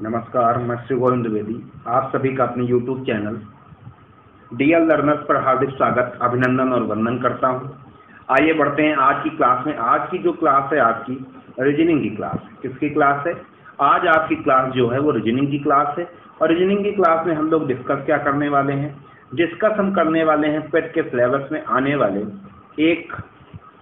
नमस्कार, मैं श्री गोविंद द्विवेदी आप सभी का अपने YouTube चैनल डीएल लर्नर्स पर हार्दिक स्वागत, अभिनंदन और वंदन करता हूं। आइए बढ़ते हैं आज की क्लास में। आज की जो क्लास है आपकी रीजनिंग की क्लास है। किसकी क्लास है? आज आपकी क्लास जो है वो रीजनिंग की क्लास है। और रीजनिंग की क्लास में हम लोग डिस्कस क्या करने वाले हैं? डिस्कस हम करने वाले हैं पेट के सिलेबस में आने वाले एक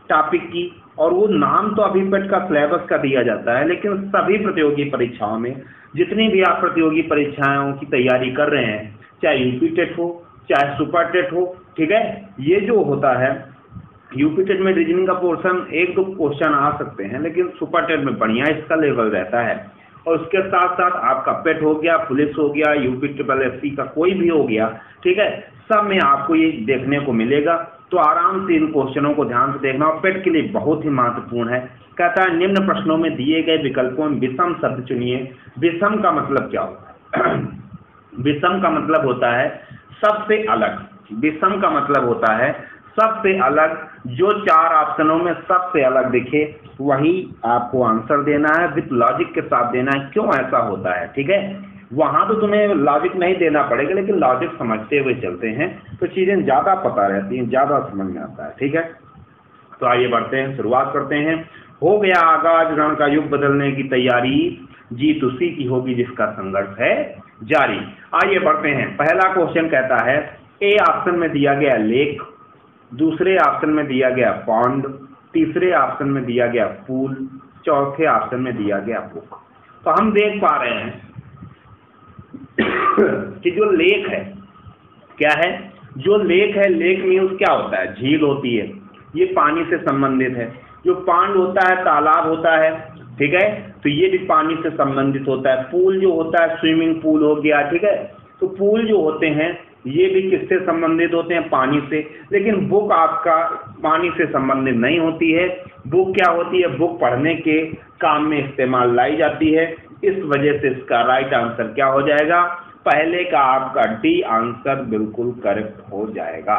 टॉपिक की। और वो नाम तो अभी पेट का सिलेबस का दिया जाता है, लेकिन सभी प्रतियोगी परीक्षाओं में जितनी भी आप प्रतियोगी परीक्षाओं की तैयारी कर रहे हैं, चाहे यूपी टेट हो चाहे सुपर टेट हो, ठीक है, ये जो होता है यूपी टेट में रीजनिंग का पोर्शन एक दो क्वेश्चन आ सकते हैं, लेकिन सुपर टेट में बढ़िया इसका लेवल रहता है। और उसके साथ साथ आपका पेट हो गया, पुलिस हो गया, यूपी ट्रिपल एससी का कोई भी हो गया, ठीक है, सब में आपको ये देखने को मिलेगा। तो आराम से इन क्वेश्चनों को ध्यान से देखना और पेट के लिए बहुत ही महत्वपूर्ण है। कहता है निम्न प्रश्नों में दिए गए विकल्पों में विषम शब्द चुनिए। विषम का मतलब क्या होता है? विषम का मतलब होता है सबसे अलग। विषम का मतलब होता है सबसे अलग। जो चार ऑप्शनों में सबसे अलग दिखे वही आपको आंसर देना है, विथ लॉजिक के साथ देना है। क्यों ऐसा होता है? ठीक है, वहां तो तुम्हें लॉजिक नहीं देना पड़ेगा, लेकिन लॉजिक समझते हुए चलते हैं तो चीजें ज्यादा पता रहती हैं, ज्यादा समझ में आता है। ठीक है, तो आइए बढ़ते हैं, शुरुआत करते हैं। हो गया आगाज रण का युग बदलने की तैयारी, जीत उसी की होगी जिसका संघर्ष है जारी। आइए बढ़ते हैं। पहला क्वेश्चन कहता है ए ऑप्शन में दिया गया लेक, दूसरे ऑप्शन में दिया गया पॉन्ड, तीसरे ऑप्शन में दिया गया पूल, चौथे ऑप्शन में दिया गया बुक। तो हम देख पा रहे हैं कि जो लेक है क्या है? जो लेक है, लेक मीन्स क्या होता है? झील होती है, ये पानी से संबंधित है। जो पॉन्ड होता है तालाब होता है, ठीक है, तो ये भी पानी से संबंधित होता है। पूल जो होता है स्विमिंग पूल हो गया, ठीक है, तो पूल जो होते हैं ये भी किससे संबंधित होते हैं? पानी से। लेकिन बुक आपका पानी से संबंधित नहीं होती है। बुक क्या होती है? बुक पढ़ने के काम में इस्तेमाल लाई जाती है। इस वजह से इसका राइट आंसर क्या हो जाएगा? पहले का आपका डी आंसर बिल्कुल करेक्ट हो जाएगा।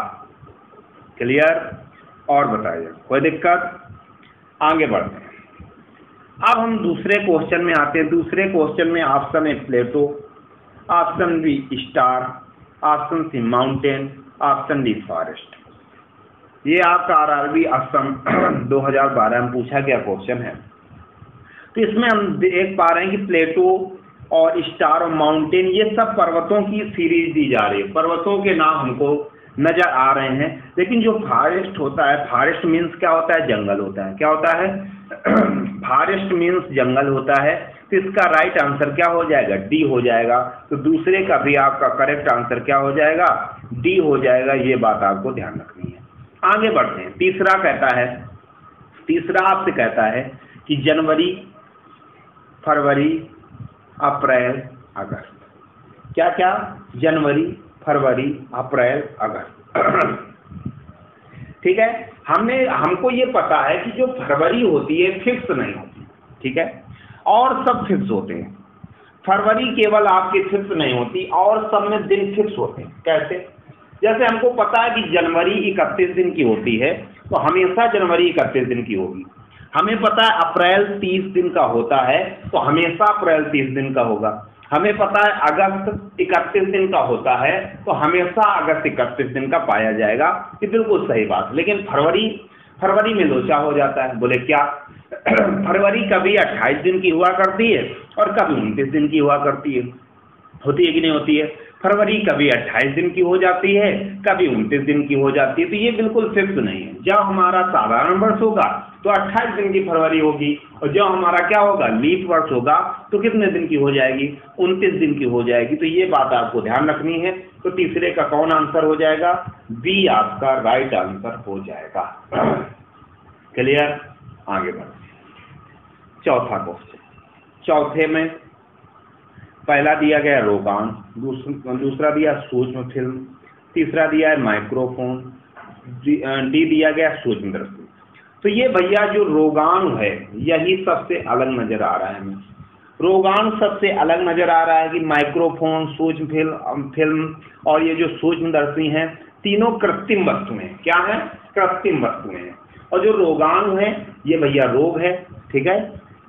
क्लियर? और बताइए, कोई दिक्कत? आगे बढ़ते हैं। अब हम दूसरे क्वेश्चन में आते हैं। दूसरे क्वेश्चन में option A plateau, option B star, option C mountain, option D forest. ये आपका आरआरबी असम 2012 में पूछा गया क्वेश्चन है। तो इसमें हम देख पा रहे हैं कि प्लेटो और स्टार और माउंटेन ये सब पर्वतों की सीरीज दी जा रही है। पर्वतों के नाम हमको नजर आ रहे हैं, लेकिन जो फॉरेस्ट होता है, फॉरेस्ट मीन्स क्या होता है? जंगल होता है। क्या होता है? फॉरेस्ट मीन्स जंगल होता है। तो इसका राइट आंसर क्या हो जाएगा? डी हो जाएगा। तो दूसरे का भी आपका करेक्ट आंसर क्या हो जाएगा? डी हो जाएगा। ये बात आपको ध्यान रखनी है। आगे बढ़ते हैं। तीसरा कहता है, तीसरा आपसे कहता है कि जनवरी, फरवरी, अप्रैल, अगस्त। क्या क्या? जनवरी, फरवरी, अप्रैल, अगस्त। ठीक है, हमको ये पता है कि जो फरवरी होती है फिक्स नहीं होती, ठीक है, और सब फिक्स होते हैं। फरवरी केवल आपकी फिक्स नहीं होती और सब में दिन फिक्स होते हैं। कैसे? जैसे हमको पता है कि जनवरी 31 दिन की होती है, तो हमेशा जनवरी 31 दिन की होगी। हमें पता है अप्रैल 30 दिन का होता है, तो हमेशा अप्रैल 30 दिन का होगा। हमें पता है अगस्त 31 दिन का होता है, तो हमेशा अगस्त 31 दिन का पाया जाएगा। ये बिल्कुल सही बात। लेकिन फरवरी में लोचा हो जाता है। बोले क्या? फरवरी कभी 28 दिन की हुआ करती है और कभी 29 दिन की हुआ करती है। होती है कि नहीं होती है? फरवरी कभी 28 दिन की हो जाती है, कभी 29 दिन की हो जाती है। तो ये बिल्कुल फिक्स नहीं है। जब हमारा साधारण वर्ष होगा तो 28 दिन की फरवरी होगी, और जब हमारा क्या होगा? लीप वर्ष होगा तो कितने दिन की हो जाएगी? 29 दिन की हो जाएगी। तो ये बात आपको ध्यान रखनी है। तो तीसरे का कौन आंसर हो जाएगा? बी आपका राइट आंसर हो जाएगा। क्लियर? आगे बढ़ते हैं। चौथा क्वेश्चन। चौथे में पहला दिया गया रोगान, दूसरा दिया सूक्ष्म फिल्म, तीसरा दिया है माइक्रोफोन, डी दिया गया सूक्ष्मदर्शी। तो ये भैया जो रोगाणु है यही सबसे अलग नजर आ रहा है हमें। रोगाणु सबसे अलग नजर आ रहा है कि माइक्रोफोन, सूक्ष्म फिल्म और ये जो सूक्ष्मदर्शी हैं, तीनों कृत्रिम वस्तुएं। क्या है? कृत्रिम वस्तुएं हैं। और जो रोगाणु है ये भैया रोग है, ठीक है,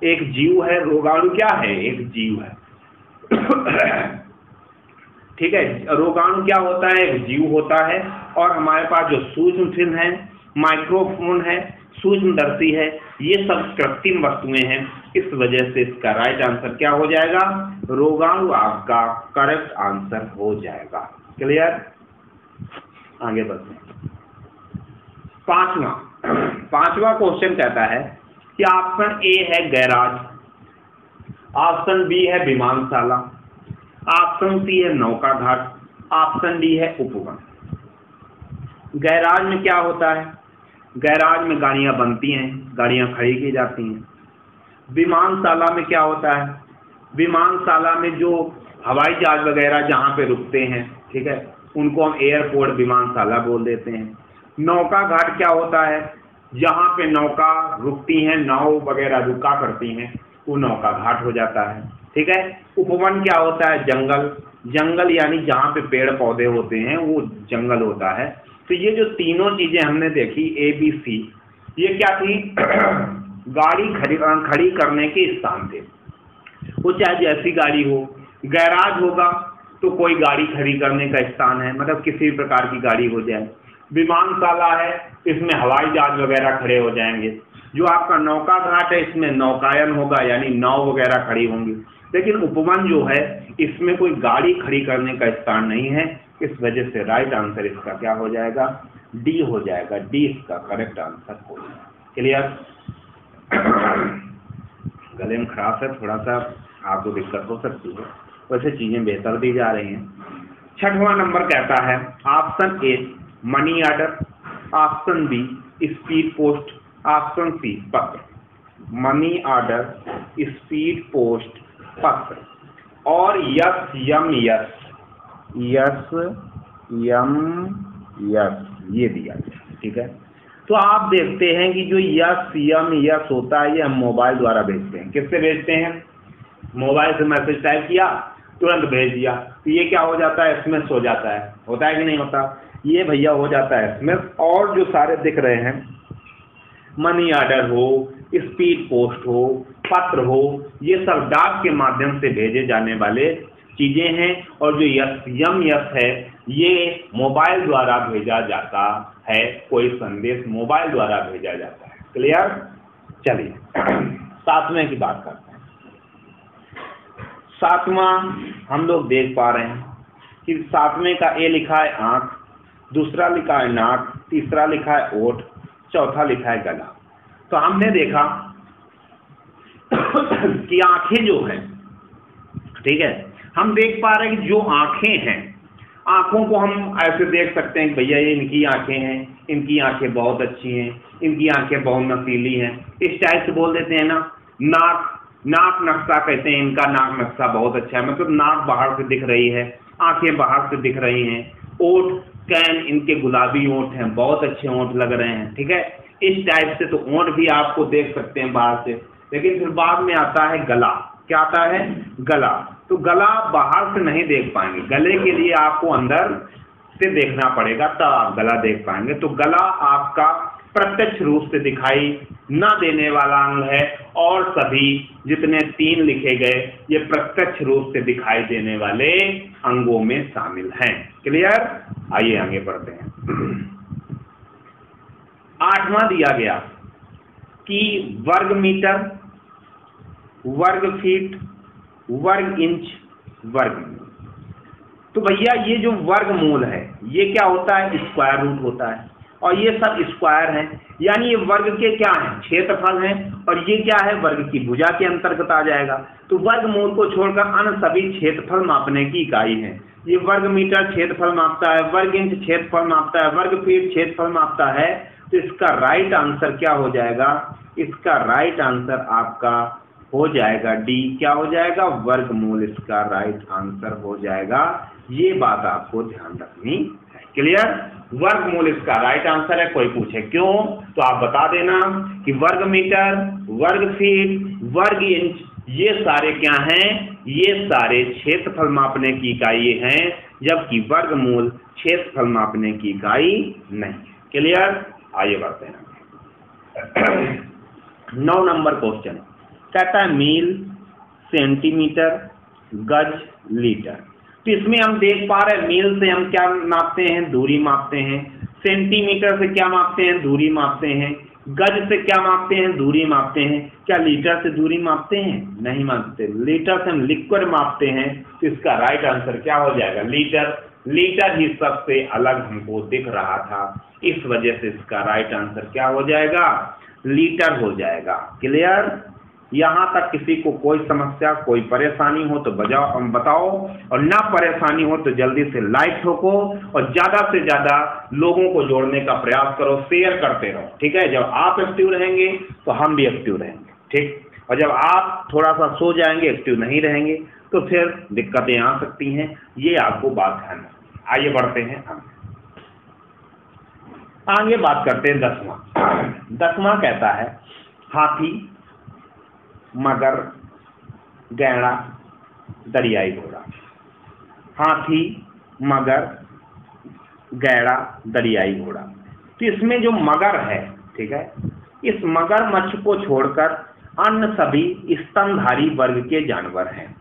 एक जीव है। रोगाणु क्या है? एक जीव है। ठीक है, रोगाणु क्या होता है? एक जीव होता है, और हमारे पास जो सूक्ष्म फिन है, माइक्रोफोन है, सूक्ष्मदर्शी है, ये सब कृत्रिम वस्तुएं हैं। इस वजह से इसका राइट आंसर क्या हो जाएगा? रोगाणु आपका करेक्ट आंसर हो जाएगा। क्लियर? आगे बढ़ते हैं। पांचवा क्वेश्चन कहता है कि ऑप्शन ए है गैराज, ऑप्शन बी है विमानशाला, ऑप्शन सी है नौका घाट, ऑप्शन डी है उपवन। गैराज में क्या होता है? गैराज में गाड़ियां बनती हैं, गाड़ियां खड़ी की जाती हैं। विमानशाला में क्या होता है? विमानशाला में जो हवाई जहाज वगैरह जहां पे रुकते हैं, ठीक है, उनको हम एयरपोर्ट विमानशाला बोल देते हैं। नौका घाट क्या होता है? जहां पे नौका रुकती हैं, नाव वगैरह रुका करती हैं, वो नौका घाट हो जाता है। ठीक है। उपवन क्या होता है? जंगल यानी जहां पे पेड़ पौधे होते हैं वो जंगल होता है। तो ये जो तीनों चीजें हमने देखी ए बी सी, ये क्या थी? गाड़ी खड़ी करने के स्थान थे। वो चाहे जैसी गाड़ी हो, गैराज होगा तो कोई गाड़ी खड़ी करने का स्थान है, मतलब किसी प्रकार की गाड़ी हो जाए। विमानशाला है, इसमें हवाई जहाज वगैरह खड़े हो जाएंगे। जो आपका नौका घाट है, इसमें नौकायन होगा यानी नाव वगैरह खड़ी होंगी। लेकिन उपवन जो है, इसमें कोई गाड़ी खड़ी करने का स्थान नहीं है। इस वजह से राइट आंसर इसका क्या हो जाएगा? डी हो जाएगा। डी इसका करेक्ट आंसर हो जाएगा। क्लियर? गले में खराश है, थोड़ा सा आपको दिक्कत हो सकती है, वैसे चीजें बेहतर दी जा रही हैं। 6वां नंबर कहता है option A money order, option B speed post, option C पत्र। मनी ऑर्डर, स्पीड पोस्ट, पत्र और S M S, S M S ये दिया गया। ठीक है। तो आप देखते हैं कि जो यस यम यस होता है, ये हम मोबाइल द्वारा भेजते हैं। किससे भेजते हैं? मोबाइल से मैसेज टाइप किया, तुरंत भेज दिया, तो ये क्या हो जाता है? एसएमएस हो जाता है। होता है कि नहीं होता? ये भैया हो जाता है एसएमएस। और जो सारे दिख रहे हैं, मनी ऑर्डर हो, स्पीड पोस्ट हो, पत्र हो, ये सब डाक के माध्यम से भेजे जाने वाले चीजें हैं। और जो यस यम यस है, ये मोबाइल द्वारा भेजा जाता है। कोई संदेश मोबाइल द्वारा भेजा जाता है। क्लियर? चलिए 7वें की बात करते हैं। 7वां हम लोग देख पा रहे हैं कि 7वें का ए लिखा है आंख, दूसरा लिखा है नाक, तीसरा लिखा है ओठ, चौथा लिखा है गला। तो हमने देखा कि आंखें जो हैं, ठीक है, हम देख पा रहे हैं कि जो आंखें हैं, आंखों को हम ऐसे देख सकते हैं कि भैया ये इनकी आंखें हैं, इनकी आंखें बहुत अच्छी हैं, इनकी आंखें बहुत नशीली हैं, इस टाइप से बोल देते हैं ना। नाक नक्शा कहते हैं, इनका नाक नक्शा बहुत अच्छा है, मतलब नाक बाहर से दिख रही है, आंखें बाहर से दिख रही हैं। ओठ कैन, इनके गुलाबी ओठ हैं, बहुत अच्छे ओठ लग रहे हैं। ठीक है, इस टाइप से तो ओठ भी आपको देख सकते हैं बाहर से। लेकिन फिर बाद में आता है गला। क्या आता है? गला। तो गला बाहर से नहीं देख पाएंगे, गले के लिए आपको अंदर से देखना पड़ेगा, तब आप गला देख पाएंगे। तो गला आपका प्रत्यक्ष रूप से दिखाई न देने वाला अंग है, और सभी जितने 3 लिखे गए ये प्रत्यक्ष रूप से दिखाई देने वाले अंगों में शामिल हैं। क्लियर? आइए आगे बढ़ते हैं। 8वां दिया गया कि वर्ग मीटर, वर्ग फीट, वर्ग इंच, वर्ग मील। तो भैया ये जो वर्गमूल है, ये क्या होता है? स्क्वायर रूट होता है। और ये सब स्क्वायर हैं, यानी ये वर्ग के क्या हैं? क्षेत्रफल हैं। और ये क्या है? वर्ग की भुजा के अंतर्गत आ जाएगा। तो वर्गमूल को छोड़कर अन्य सभी क्षेत्रफल मापने की इकाई है। ये वर्ग मीटर क्षेत्रफल मापता है, वर्ग इंच क्षेत्रफल मापता है, वर्ग फीट क्षेत्रफल मापता है। तो इसका राइट आंसर क्या हो जाएगा? इसका राइट आंसर आपका हो जाएगा डी। क्या हो जाएगा? वर्गमूल इसका राइट आंसर हो जाएगा। ये बात आपको ध्यान रखनी है। क्लियर? वर्गमूल इसका राइट आंसर है। कोई पूछे क्यों, तो आप बता देना कि वर्ग मीटर, वर्ग फीट, वर्ग इंच ये सारे क्या हैं? ये सारे क्षेत्रफल मापने की इकाई हैं, जबकि वर्गमूल क्षेत्रफल मापने की इकाई नहीं। क्लियर? आइए बढ़ते हैं। 9 नंबर क्वेश्चन कहता है मील, सेंटीमीटर, गज लीटर। तो इसमें हम देख पा रहे हैं मील से हम क्या मापते हैं, दूरी मापते हैं, सेंटीमीटर से क्या मापते हैं, दूरी मापते हैं, गज से क्या मापते हैं, दूरी मापते हैं। क्या लीटर से दूरी मापते हैं? नहीं मापते। लीटर से हम लिक्विड मापते हैं। तो इसका राइट आंसर क्या हो जाएगा? लीटर। लीटर ही सबसे अलग हमको दिख रहा था, इस वजह से इसका राइट आंसर क्या हो जाएगा? लीटर हो जाएगा। क्लियर? यहां तक किसी को कोई समस्या, कोई परेशानी हो तो बताओ, और ना परेशानी हो तो जल्दी से लाइक ठोको और ज्यादा से ज्यादा लोगों को जोड़ने का प्रयास करो, शेयर करते रहो। ठीक है? जब आप एक्टिव रहेंगे तो हम भी एक्टिव रहेंगे। ठीक? और जब आप थोड़ा सा सो जाएंगे, एक्टिव नहीं रहेंगे, तो फिर दिक्कतें आ सकती हैं। ये आपको बात ध्यान रखनी है। आइए बढ़ते हैं आगे बात करते हैं 10वां। 10वां कहता है हाथी, मगर, गैंडा, दरियाई घोड़ा। हाथी, मगर, गैंडा, दरियाई घोड़ा। तो इसमें जो मगर है, ठीक है, इस मगरमच्छ को छोड़कर अन्य सभी स्तनधारी वर्ग के जानवर हैं।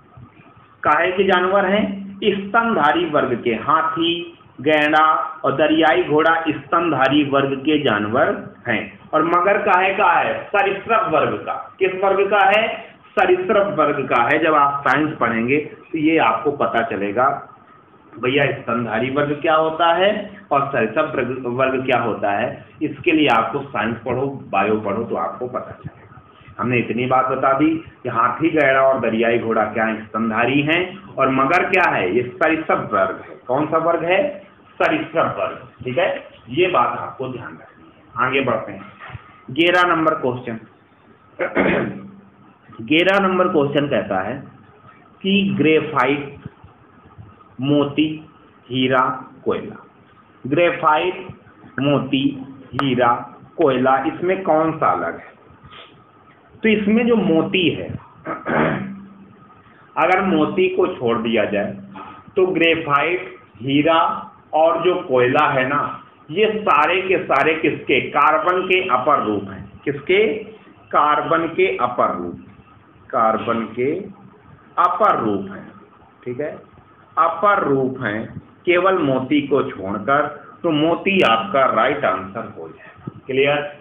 काहे के जानवर हैं? स्तनधारी वर्ग के। हाथी, गैंडा और दरियाई घोड़ा स्तनधारी वर्ग के जानवर हैं। और मगर काहे का है? सरीसृप वर्ग का। किस वर्ग का है? सरीसृप वर्ग का है। जब आप साइंस पढ़ेंगे तो ये आपको पता चलेगा भैया स्तनधारी वर्ग क्या होता है और सरीसृप वर्ग क्या होता है। इसके लिए आपको साइंस पढ़ो, बायो पढ़ो, तो आपको पता चलेगा। हमने इतनी बात बता दी कि हाथी, गैंडा और दरियाई घोड़ा क्या है? स्तनधारी हैं। और मगर क्या है? ये सरीसृप वर्ग है। कौन सा वर्ग है? सरीसृप वर्ग। ठीक है? ये बात आपको ध्यान रखनी है। आगे बढ़ते हैं। 11 नंबर क्वेश्चन। 11 नंबर क्वेश्चन कहता है कि ग्रेफाइट, मोती, हीरा, कोयला। ग्रेफाइट, मोती, हीरा, कोयला, इसमें कौन सा अलग है? तो इसमें जो मोती है, अगर मोती को छोड़ दिया जाए तो ग्रेफाइट, हीरा और जो कोयला है ना, ये सारे के सारे किसके? कार्बन के अपर रूप हैं। किसके? कार्बन के अपर रूप। कार्बन के अपर रूप हैं। ठीक है? अपर रूप हैं केवल मोती को छोड़कर। तो मोती आपका राइट आंसर हो जाएगा। क्लियर?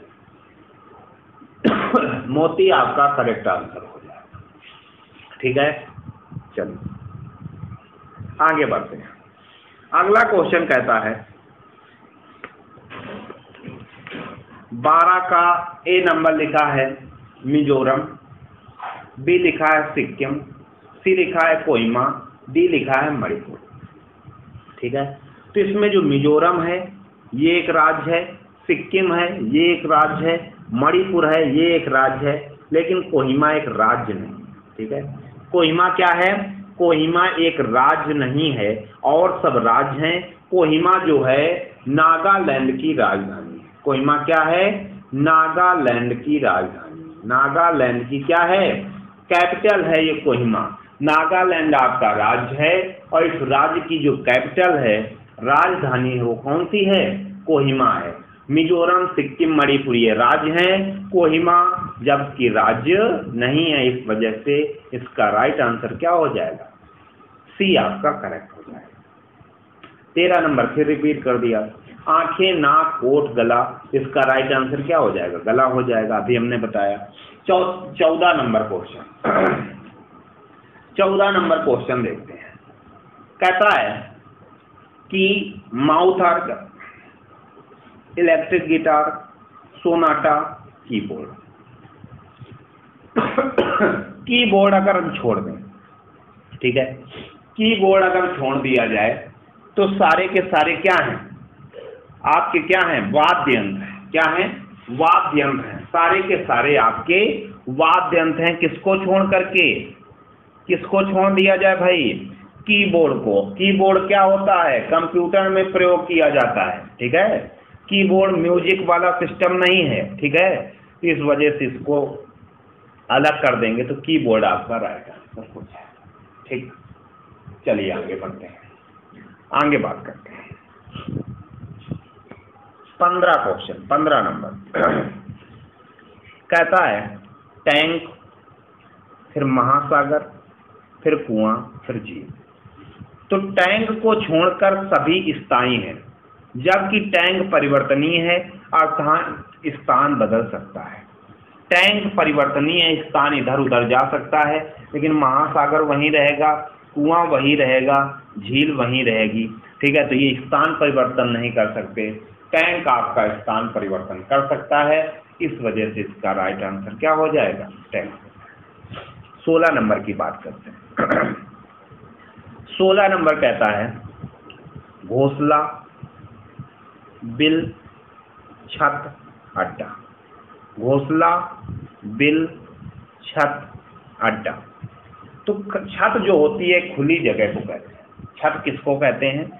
मोती आपका करेक्ट आंसर हो जाएगा। ठीक है? चलिए आगे बढ़ते हैं। अगला क्वेश्चन कहता है 12 का ए नंबर लिखा है मिजोरम, बी लिखा है सिक्किम, सी लिखा है कोहिमा, डी लिखा है मणिपुर। ठीक है? तो इसमें जो मिजोरम है ये एक राज्य है, सिक्किम है ये एक राज्य है, मणिपुर है ये एक राज्य है, लेकिन कोहिमा एक राज्य नहीं। ठीक है? कोहिमा क्या है? कोहिमा एक राज्य नहीं है और सब राज्य हैं। कोहिमा जो है नागालैंड की राजधानी है। कोहिमा क्या है? नागालैंड की राजधानी। नागालैंड की क्या है? कैपिटल है ये कोहिमा। नागालैंड आपका राज्य है और इस राज्य की जो कैपिटल है, राजधानी है, वो कौन सी है? कोहिमा है। मिजोरम, सिक्किम, मणिपुर ये राज्य हैं, कोहिमा जबकि राज्य नहीं है। इस वजह से इसका राइट आंसर क्या हो जाएगा? सी आपका करेक्ट हो जाएगा। 13 नंबर फिर रिपीट कर दिया। आंखें, नाक, होठ, गला, इसका राइट आंसर क्या हो जाएगा? गला हो जाएगा। अभी हमने बताया। 14 नंबर क्वेश्चन। 14 नंबर क्वेश्चन देखते हैं। कहता है कि mouth organ, electric guitar, Sonata, keyboard. Keyboard अगर हम छोड़ दें, ठीक है, कीबोर्ड अगर छोड़ दिया जाए तो सारे के सारे क्या हैं? आपके क्या हैं? वाद्य यंत्र हैं। क्या हैं? वाद्य यंत्र हैं। सारे के सारे आपके वाद्य यंत्र हैं। किसको छोड़ करके? किसको छोड़ दिया जाए भाई? कीबोर्ड को। कीबोर्ड क्या होता है? कंप्यूटर में प्रयोग किया जाता है। ठीक है? कीबोर्ड म्यूजिक वाला सिस्टम नहीं है। ठीक है? इस वजह से इसको अलग कर देंगे तो कीबोर्ड आपका राइट आंसर हो जाएगा। ठीक? चलिए आगे बढ़ते हैं। आगे बात करते हैं। 15 क्वेश्चन, 15 नंबर। कहता है टैंक, फिर महासागर, फिर कुआं, फिर झील। तो टैंक को छोड़कर सभी स्थायी हैं, जबकि टैंक परिवर्तनीय है, अर्थात स्थान बदल सकता है। टैंक परिवर्तनीय है, स्थान इधर उधर जा सकता है, लेकिन महासागर वहीं रहेगा, कुआं वहीं रहेगा, झील वहीं रहेगी। ठीक है, तो ये स्थान परिवर्तन नहीं कर सकते। टैंक आपका स्थान परिवर्तन कर सकता है, इस वजह से इसका राइट आंसर क्या हो जाएगा? टैंक। 16 नंबर की बात करते हैं। 16 नंबर कहता है घोंसला, बिल, छत, अड्डा। घोंसला, बिल, छत, अड्डा। तो छत जो होती है खुली जगह को कहते हैं। छत किसको कहते हैं?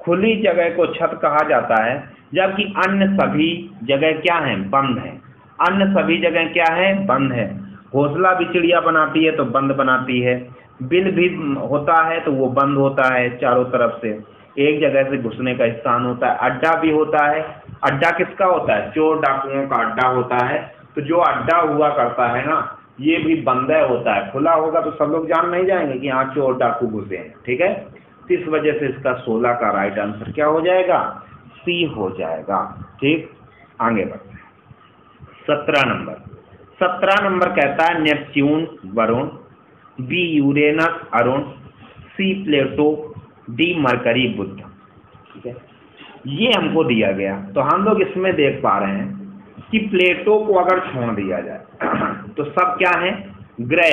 खुली जगह को छत कहा जाता है, जबकि अन्य सभी जगह क्या है? बंद है। अन्य सभी जगह क्या है? बंद है। घोंसला भी चिड़िया बनाती है तो बंद बनाती है, बिल भी होता है तो वो बंद होता है, चारों तरफ से एक जगह से घुसने का स्थान होता है। अड्डा भी होता है। अड्डा किसका होता है? चोर डाकुओं का अड्डा होता है। तो जो अड्डा हुआ करता है ना, ये भी बंद होता है। खुला होगा तो सब लोग जान नहीं जाएंगे कि यहाँ चोर डाकू घुसे हैं। ठीक है, इस वजह से इसका 16 का राइट आंसर क्या हो जाएगा? सी हो जाएगा। ठीक, आगे बढ़ते हैं। 17 नंबर कहता है Neptune Varun, B Uranus Arun, C Pluto, D Mercury Budh. ठीक है, ये हमको दिया गया, तो हम लोग इसमें देख पा रहे हैं कि प्लेटो को अगर छोड़ दिया जाए तो सब क्या है? ग्रह।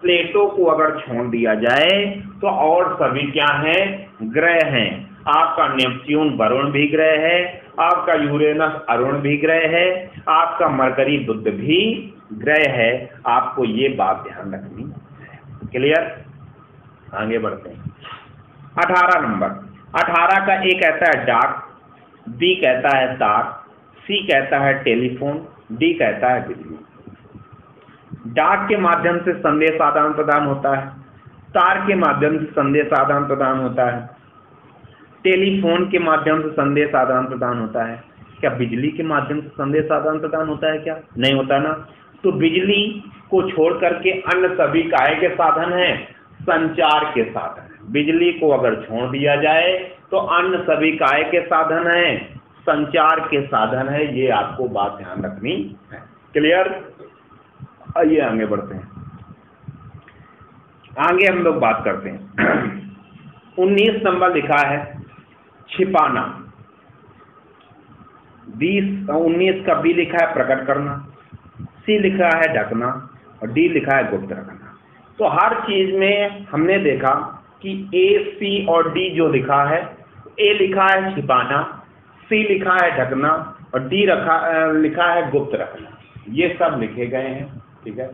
प्लेटो को अगर छोड़ दिया जाए तो और सभी क्या है? ग्रह हैं। आपका नेपच्यून वरुण भी ग्रह है, आपका यूरेनस अरुण भी ग्रह है, आपका मरकरी बुध भी ग्रह है। आपको ये बात ध्यान रखनी है। क्लियर? आगे बढ़ते हैं। 18 नंबर। 18 का ए कहता है डाक, बी कहता है तार, सी कहता है टेलीफोन, डी कहता है बिजली। डाक के माध्यम से संदेश आदान प्रदान होता है, तार के माध्यम से संदेश आदान प्रदान होता है, टेलीफोन के माध्यम से संदेश आदान प्रदान होता है। क्या बिजली के माध्यम से संदेश आदान प्रदान होता है? क्या नहीं होता ना। तो बिजली को छोड़ करके अन्य सभी काहे के साधन हैं? संचार के साधन। बिजली को अगर छोड़ दिया जाए तो अन्य सभी काहे के साधन हैं? संचार के साधन है। ये आपको बात ध्यान रखनी है। क्लियर? आइए आगे बढ़ते हैं। आगे हम लोग बात करते हैं। 19 नंबर लिखा है छिपाना। 19 का बी लिखा है प्रकट करना, सी लिखा है ढकना और डी लिखा है गुप्त रखना। तो हर चीज में हमने देखा कि ए, सी और डी जो लिखा है, ए लिखा है छिपाना, सी लिखा है ढकना और डी लिखा है गुप्त रखना। ये सब लिखे गए हैं। ठीक है,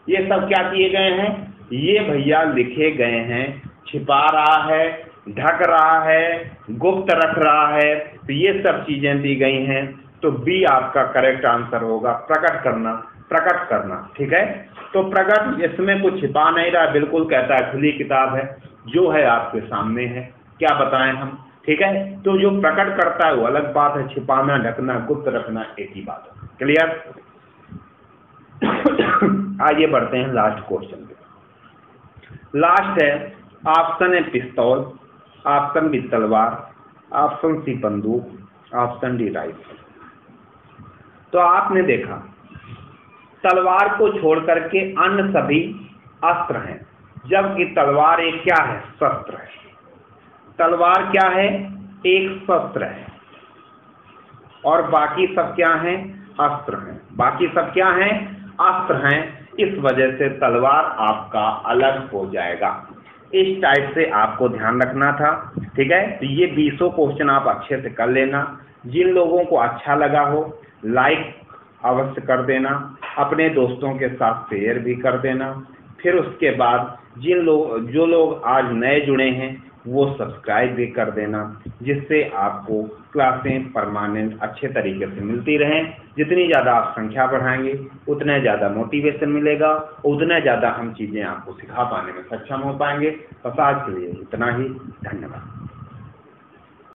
ये सब क्या किए गए हैं? ये भैया लिखे गए हैं। छिपा रहा है, ढक रहा है, गुप्त रख रहा है, तो ये सब चीजें दी गई हैं। तो बी आपका करेक्ट आंसर होगा, प्रकट करना, प्रकट करना। ठीक है, तो प्रकट, इसमें कुछ छिपा नहीं रहा, बिल्कुल कहता है खुली किताब है, जो है आपके सामने है, क्या बताएं हम। ठीक है, तो जो प्रकट करता है वो अलग बात है, छिपाना, ढकना, गुप्त रखना एक ही बात है। क्लियर? आइए बढ़ते हैं लास्ट क्वेश्चन पे। लास्ट है ऑप्शन ए पिस्तौल, ऑप्शन बी तलवार, ऑप्शन सी बंदूक, ऑप्शन डी राइफल। तो आपने देखा तलवार को छोड़ करके अन्य सभी अस्त्र हैं, जबकि तलवार एक क्या है? शस्त्र है। तलवार क्या है? एक शस्त्र है और बाकी सब क्या हैं? अस्त्र हैं। बाकी सब क्या हैं? अस्त्र हैं। इस वजह से तलवार आपका अलग हो जाएगा। इस टाइप से आपको ध्यान रखना था। ठीक है, तो ये 20 क्वेश्चन आप अच्छे से कर लेना। जिन लोगों को अच्छा लगा हो लाइक अवश्य कर देना, अपने दोस्तों के साथ शेयर भी कर देना। फिर उसके बाद जो लोग आज नए जुड़े हैं वो सब्सक्राइब भी कर देना, जिससे आपको क्लासें परमानेंट अच्छे तरीके से मिलती रहें। जितनी ज़्यादा आप संख्या बढ़ाएंगे उतना ज़्यादा मोटिवेशन मिलेगा, उतना ज़्यादा हम चीज़ें आपको सिखा पाने में सक्षम हो पाएंगे। बस आज के लिए इतना ही। धन्यवाद।